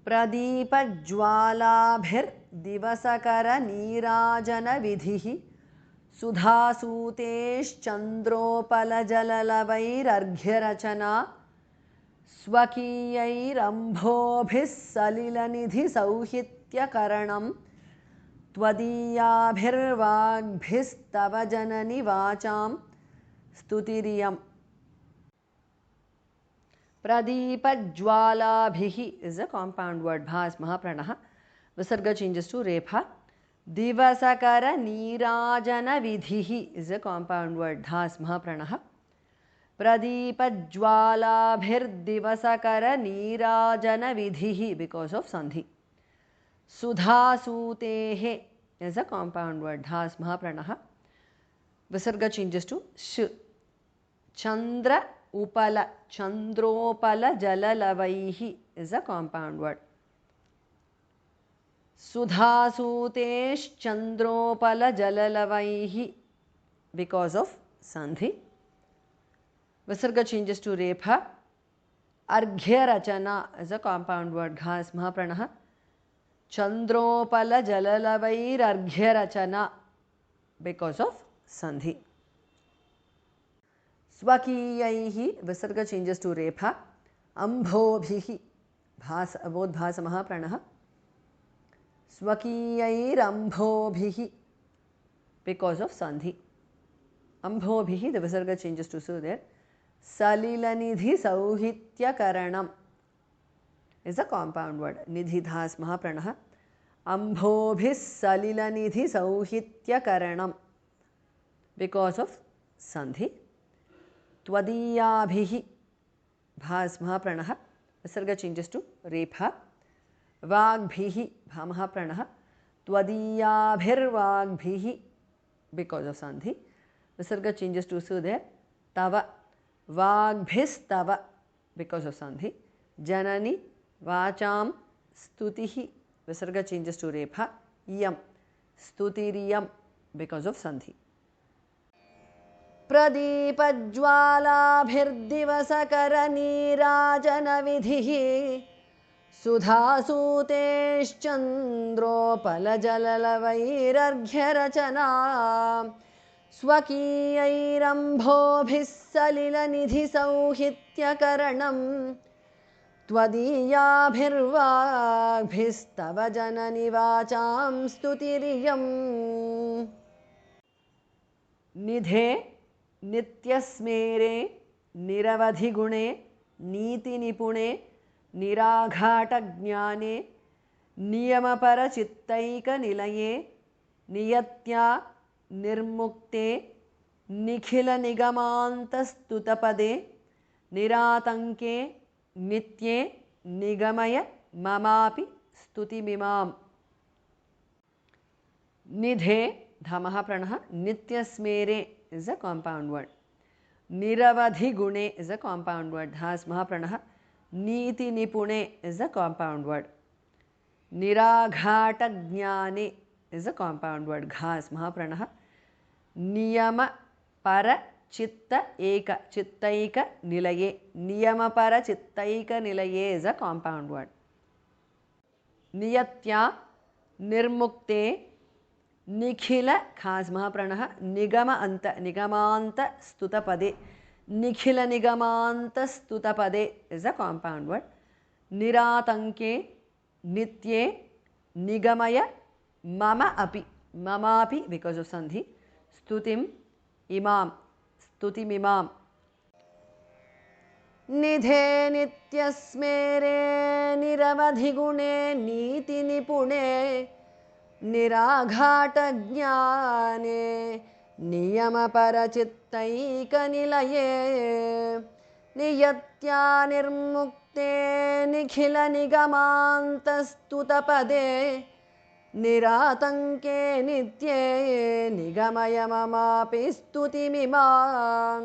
प्रदीपज्वालाभिर्दिवसकरनीराजनविधिः सुधासूतेश्चन्द्रोपलजललवैरर्घ्यरचना स्वकीयैरम्भोभिः सलिलनिधिसौहित्यकरणं त्वदीयाभिर्वाग्भिस्तव जननि वाचां स्तुतिरियम्. Pradipajwalabhihi is a compound word. Bha is Mahapranah. Visarga changes to Repha. Divasakara Nirajana Vidhihi is a compound word. Dha is Mahapranah. Pradipajwalabhir Divasakara Nirajana Vidhihi because of Sandhi. Sudhasutehe is a compound word. Dha is Mahapranah. Visarga changes to Sh. Chandra Upala, Chandropala Jalalavaihi is a compound word. Sudhasutesh Chandropala Jalalavaihi because of Sandhi. Visarga changes to Repha. Arghya Rachana is a compound word. Gha is Mahapranah. Chandropala Jalalavair Arghya Rachana because of Sandhi. Swakiyaihi, Visarga changes to Repha. Ambhobhihi, both Bhasa Mahapranah. Swakiyair Ambhobhihi because of Sandhi. Ambhobhihi, the Visarga changes to Su there. Salilanidhi Sauhitya Karanam is a compound word. Nidhi Dhas Mahapranah. Ambhobhis Salilanidhi Sauhitya Karanam because of Sandhi. Twadiyabhihi, Bhas Mahapranah. Visarga changes to Repha. Vagbhihi, Bha Mahapranah. Twadiyabhirvagbhihi because of Sandhi. Visarga changes to Su there. Tava. Vagbhistava because of Sandhi. Janani. Vacham. Stutihi. Visarga changes to Repha. Yam. Stutiriyam because of Sandhi. प्रदीपज्वालाभिर्दिवसकरनीराजनविधिः सुधासूतेश्चन्द्रोपलजललवैरर्घ्यरचना स्वकीयैरम्भोभिः सलिलनिधिसौहित्यकरणं त्वदीयाभिर्वाग्भिस्तव जननि वाचां स्तुतिरियम्. निधे नित्यस्मेरे निरवधिगुणे नीतिनिपुणे निराघाटज्ञाने नियमपरचित्तैकनिलये नियत्या निर्मुक्ते निखिलनिगमान्तस्तुतपदे निरातङ्के नित्ये निगमय ममापि स्तुतिमिमाम्. निधे Dhamahapranah. Nityasmere is a compound word. Niravadhi Gune is a compound word. Dhas Mahapranah. Niti Nipune is a compound word. Niraghata Jnane is a compound word. Ghas Mahapranah. Niyama Para Chitta Eka Chittaika Nilaye. Niyama Para Chittaika Nilaye is a compound word. Niyatya Nirmukte Nikhila Khas Mahapranah. Nigama Anta Nigamanta Stutapade. Nikhila Nigamanta Stutapade is a compound word. Niratanke Nitye Nigamaya Mama Api. Mama Api because of Sandhi. Stutim Imam. Stutim Imam. Nidhe Nityasmere Niravadhigune Niti Nipune Niraghata-jnane Niyama-parachittaika-nilaye Niyatya nirmukte nikhila-nigamanta-stutapade Niratanke nitye nigamaya-mamapi stutimimam.